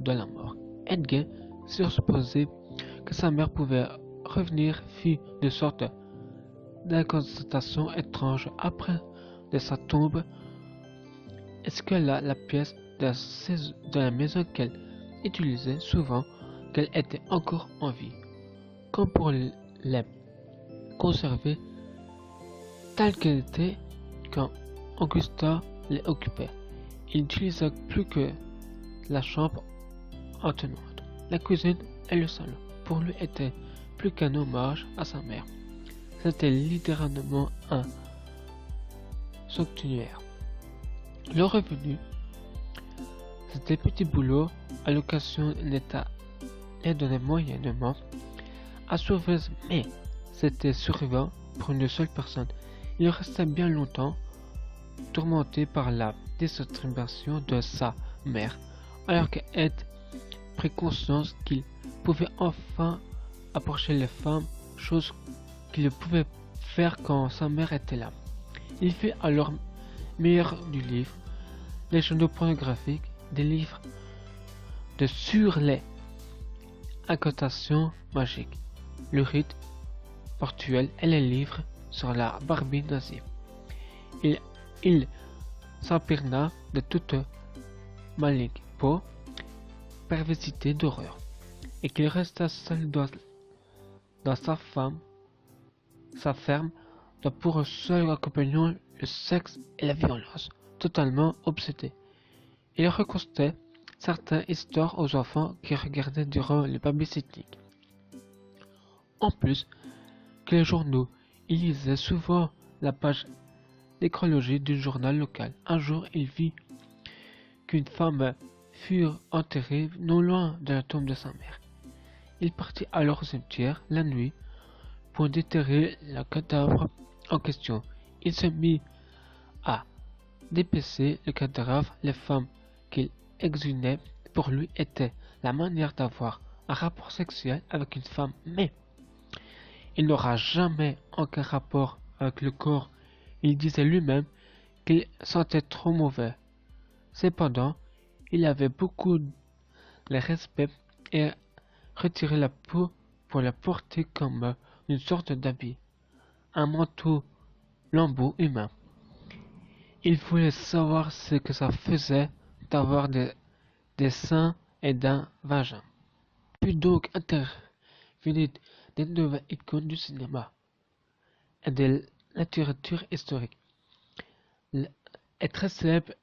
de la mort. Edgar, supposait que sa mère pouvait revenir, fit de sorte d'inconstatation étrange après de sa tombe. Est-ce que la pièce de la maison qu'elle utilisait souvent, qu'elle était encore en vie, comme pour les conserver telle qu'elle était quand Augusta les occupait. Il n'utilisait plus que la chambre attenante. La cuisine et le salon, pour lui, étaient plus qu'un hommage à sa mère. C'était littéralement un sanctuaire. Le revenu, c'était petit boulot à l'occasion l'État les donnait moyennement à sauver, mais c'était suffisant pour une seule personne. Il restait bien longtemps tourmenté par la distribution de sa mère, alors qu'Ed prit conscience qu'il pouvait enfin approcher les femmes, chose qu'il ne pouvait faire quand sa mère était là. Il fit alors meilleur du livre, les journaux pornographiques, des livres sur les incantations magiques, le rite portuel et les livres sur la Barbie nazie. Il s'empirna de toute maligne pour perversité d'horreur, et qu'il resta seul dans sa ferme, dont pour seul compagnon le sexe et la violence, totalement obsédé. Il racontait certaines histoires aux enfants qui regardaient durant le babysitting. En plus que les journaux, il lisait souvent la page nécrologie du journal local. Un jour, il vit qu'une femme fut enterrée non loin de la tombe de sa mère. Il partit alors au cimetière la nuit pour déterrer le cadavre en question. Il se mit à dépecer le cadavre. Les femmes qu'il exhumait pour lui étaient la manière d'avoir un rapport sexuel avec une femme, mais il n'aura jamais aucun rapport avec le corps. Il disait lui-même qu'il sentait trop mauvais. Cependant, il avait beaucoup de respect et retirait la peau pour la porter comme une sorte d'habit, un manteau lambeau humain. Il voulait savoir ce que ça faisait d'avoir des seins et d'un vagin. Puis donc intervenir des nouvelles icônes du cinéma et de la littérature historique. Est très célèbre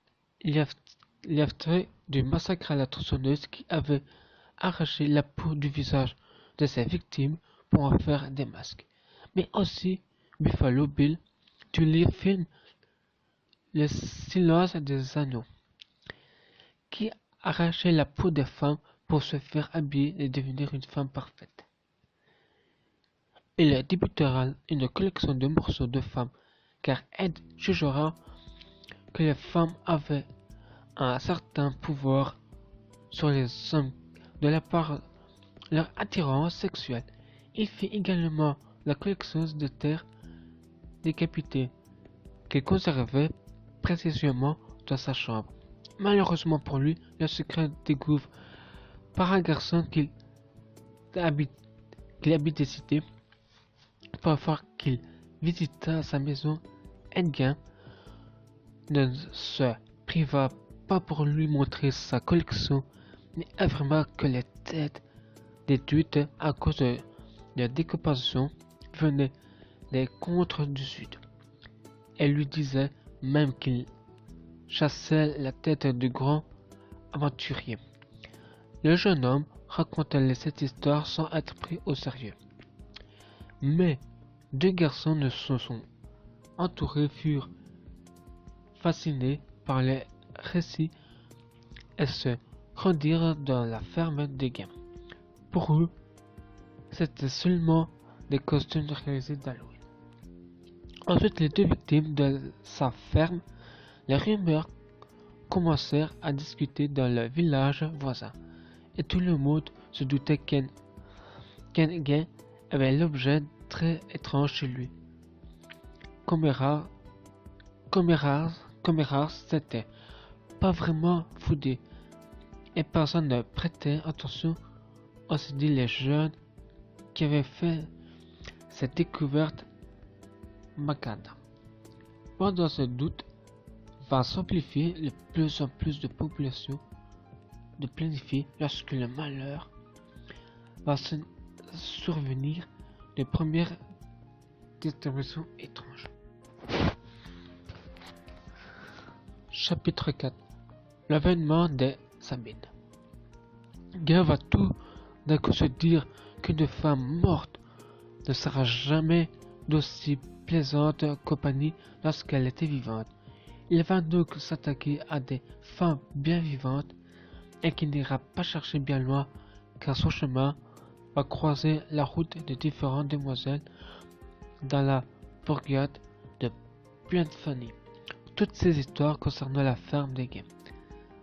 l'affaire du massacre à la tronçonneuse qui avait arraché la peau du visage de ses victimes pour en faire des masques. Mais aussi Buffalo Bill du film Le silence des agneaux, qui arrachait la peau des femmes pour se faire habiller et devenir une femme parfaite. Il débutera une collection de morceaux de femmes, car Ed jugera que les femmes avaient un certain pouvoir sur les hommes de la part de leur attirance sexuelle. Il fit également la collection de terres décapitées qu'il conservait précieusement dans sa chambre. Malheureusement pour lui, le secret découvert par un garçon qu'il habitait cité. Parfois qu'il visita sa maison, Edgar ne se priva pas pour lui montrer sa collection, mais affirma que les têtes détruites à cause de la découpation venaient des contres du sud. Elle lui disait même qu'il chassait la tête du grand aventurier. Le jeune homme racontait cette histoire sans être pris au sérieux. Mais deux garçons ne se sont entourés furent fascinés par les récits et se rendirent dans la ferme des gamins. Pour eux, c'était seulement des costumes réalisés d'Halloween. Ensuite, les deux victimes de sa ferme, les rumeurs commencèrent à discuter dans le village voisin, et tout le monde se doutait qu'En avait l'objet très étrange chez lui. Comme rare, c'était pas vraiment foudé. et personne ne prêtait attention, ont dit les jeunes qui avaient fait cette découverte macabre. Pendant ce doute va s'amplifier de plus en plus de population de planifier lorsque le malheur va survenir, les premières distributions étranges. Chapitre 4. L'avènement des Sabines. Guy va tout d'un coup se dire qu'une femme morte ne sera jamais d'aussi plaisante compagnie lorsqu'elle était vivante. Il va donc s'attaquer à des femmes bien vivantes et qui n'ira pas chercher bien loin, car son chemin va croiser la route de différentes demoiselles dans la bourgade de Plainfanny. Toutes ces histoires concernant la ferme des Guy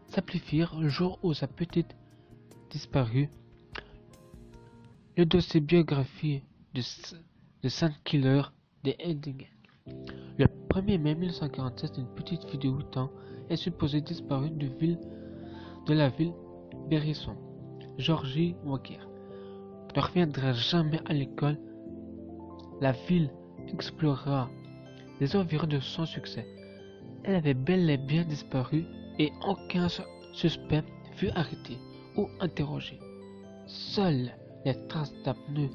s'amplifierent le jour où sa petite disparut. Le dossier biographie de Saint Killer des Eddingen. Le 1er mai 1947, une petite fille de 8 ans est supposée disparue de la ville d'Hérisson. Georgie Walker ne reviendra jamais à l'école. La ville explorera les environs de son succès. Elle avait bel et bien disparu et aucun suspect fut arrêté ou interrogé. Seules les traces d'apnée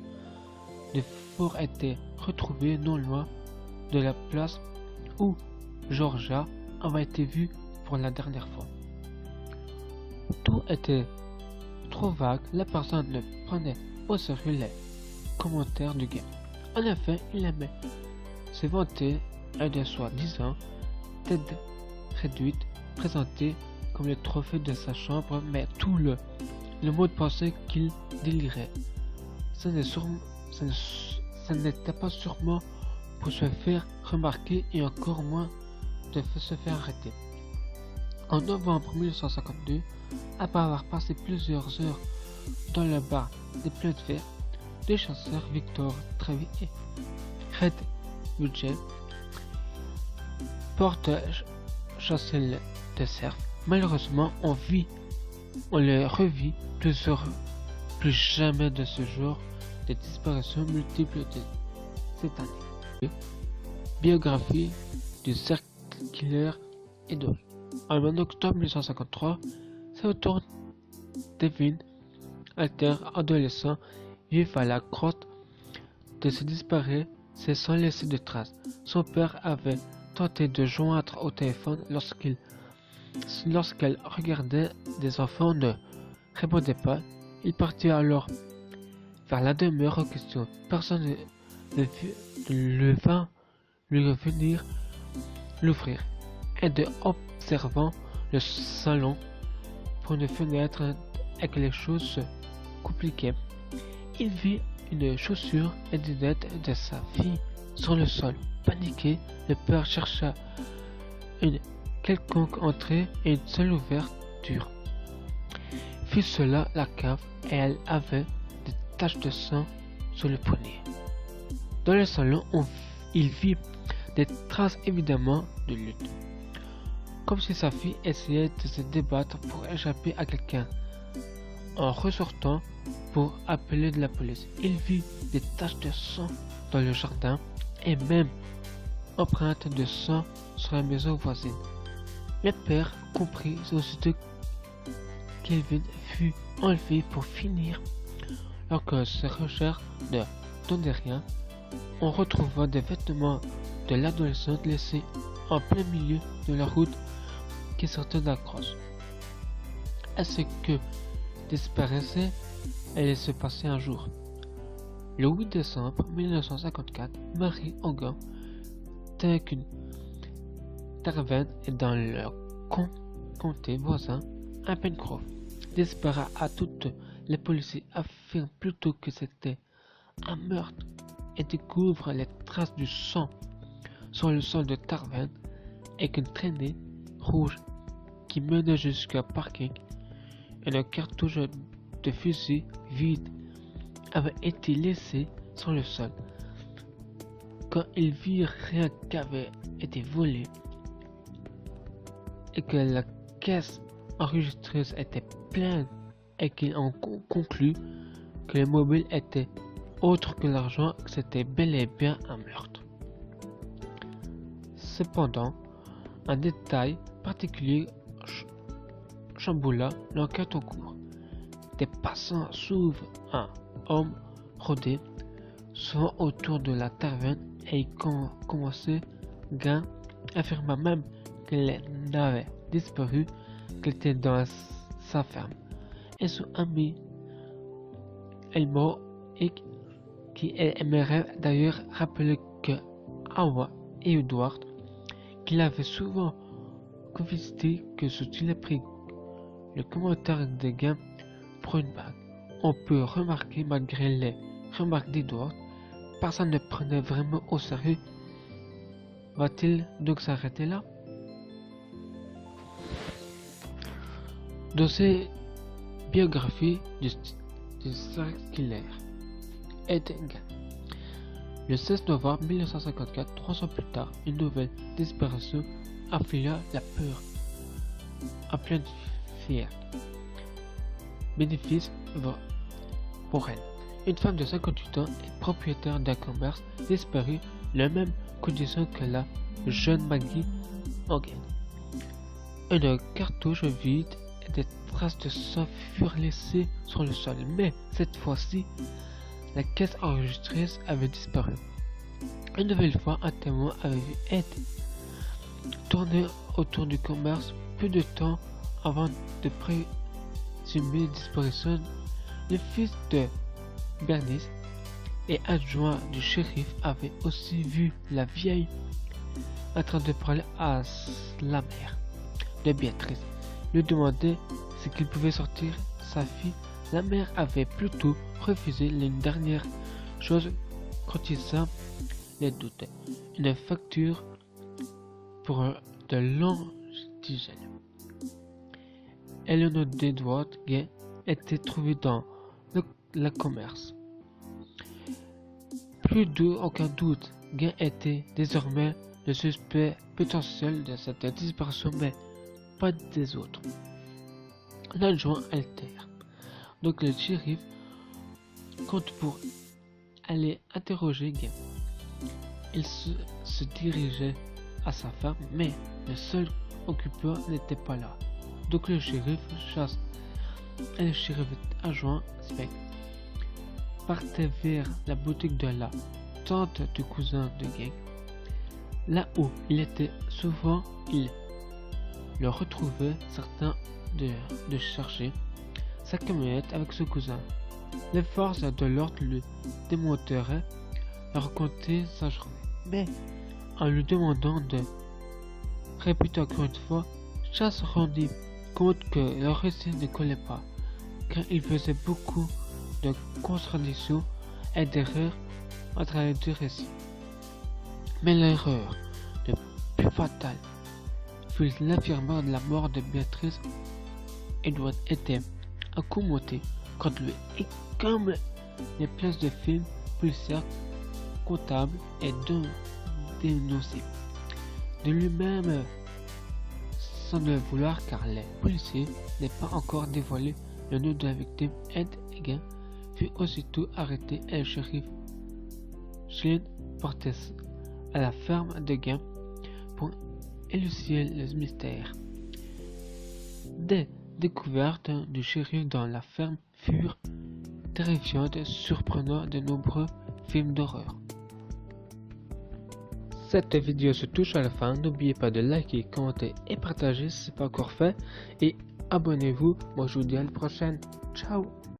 de fort étaient retrouvées non loin de la place où Georgia avait été vue pour la dernière fois. Tout était trop vague, la personne ne prenait au sérieux les commentaires du gars. En effet, il aimait se vanter et de soi-disant tête réduite, présentée comme le trophée de sa chambre, mais tout le monde pensait qu'il délirait. Ce n'était pas sûrement pour se faire remarquer et encore moins de se faire arrêter. En novembre 1952, après avoir passé plusieurs heures dans le bar des Plantes Vertes, les chasseurs Victor Travis et Red Budget portent chasser de cerf. Malheureusement, on les revit plus jamais de ce jour de disparitions multiples de cette année. Biographie du Cerf Killer et d'autres. En octobre 1953, c'est au tour Devin, alter adolescent, vivant à la grotte, de se disparaître sans laisser de traces. Son père avait tenté de joindre au téléphone lorsqu'elle regardait des enfants ne répondait pas. Il partit alors vers la demeure en question. Personne ne vint lui venir l'ouvrir. Et de observant le salon pour une fenêtre et que les choses se compliquaient, il vit une chaussure et des lunettes de sa fille sur le sol. Paniqué, le père chercha une quelconque entrée et une seule ouverture. Fut cela la cave et elle avait des taches de sang sur le poignet. Dans le salon, il vit des traces évidemment de lutte, comme si sa fille essayait de se débattre pour échapper à quelqu'un. En ressortant pour appeler de la police, il vit des taches de sang dans le jardin et même empreintes de sang sur la maison voisine. Le père comprit aussitôt qu'Elvin fut enlevé pour finir. Alors que ses recherches ne donnaient rien, on retrouva des vêtements de l'adolescente laissés en plein milieu de la route qui sortait de la crosse. À ce que disparaissait, allait se passer un jour. Le 8 décembre 1954, Marie Hogan, telle qu'une Tarvin est dans leur comté voisin, à Pencroff, disparaît à toutes les policiers affirment plutôt que c'était un meurtre et découvrent les traces du sang sur le sol de Tarvin et qu'une traînée rouge qui menait jusqu'au parking et le cartouche de fusil vide avait été laissé sur le sol. Quand ils virent rien qu'avait été volé et que la caisse enregistreuse était pleine et qu'ils ont conclu que le mobile était autre que l'argent, que c'était bel et bien un meurtre. Cependant, un détail particulier chamboula l'enquête en cours. Des passants s'ouvrent un homme rôdé, souvent autour de la taverne, et il commençait. Gain affirma même qu'elle n'avait disparu qu'elle était dans sa ferme. Et son ami Elmo, qui aimerait d'ailleurs rappeler que Hawa et Edward, qu'il avait souvent confisqué que s'il a pris le commentaire de Gain pour une bague. On peut remarquer, malgré les remarques d'Edward, personne ne prenait vraiment au sérieux. Va-t-il donc s'arrêter là? Dans ses biographies du serial killer Ed Gein, le 16 novembre 1954, 3 ans plus tard, une nouvelle disparition afflia la peur à pleine fière. Bénéfice pour elle. Une femme de 58 ans et propriétaire d'un commerce disparue, la même condition que la jeune Maggie Hogan. Une cartouche vide et des traces de sang furent laissées sur le sol, mais cette fois-ci, la caisse enregistreuse avait disparu. Une nouvelle fois, un témoin avait vu Ed tourner autour du commerce peu de temps avant de présumer disparition. Le fils de Bernice et adjoint du shérif avait aussi vu la vieille en train de parler à la mère de Béatrice, lui demandait ce qu'il pouvait sortir sa fille. La mère avait plutôt refusé l'une dernière chose cotisant les doutes, une facture pour de l'antigène. Eleanor d'Edward Gein était trouvée dans le commerce. Plus d'aucun doute, Gein était désormais le suspect potentiel de cette disparition, mais pas des autres. L'adjoint altère. Donc le shérif compte pour aller interroger Gein. Il se dirigeait à sa ferme, mais le seul occupant n'était pas là. Donc le shérif chasse et le shérif adjoint Speck partait vers la boutique de la tante du cousin de Gein. Là où il était souvent, il le retrouvait certain de chercher sa camionnette avec ce cousin. Les forces de l'ordre lui démonteraient à raconter sa journée, mais en lui demandant de répéter encore une fois, Chas rendit compte que le récit ne collait pas, car il faisait beaucoup de contradictions et d'erreurs entre les deux récits. Mais l'erreur la plus fatale fut l'affirmation de la mort de Béatrice. Edward était accommodé contre lui, et comme les places de films policiers comptables et dénoncés de lui-même sans le vouloir, car les policiers n'avaient pas encore dévoilé le nom de la victime. Ed Gein fut aussitôt arrêté et le shérif Schlien porté à la ferme de Gein pour élucider le mystère. Des découvertes du shérif dans la ferme furent terrifiantes et surprenant de nombreux films d'horreur. Cette vidéo se touche à la fin, n'oubliez pas de liker, commenter et partager si ce n'est pas encore fait, et abonnez-vous. Moi je vous dis à la prochaine, ciao.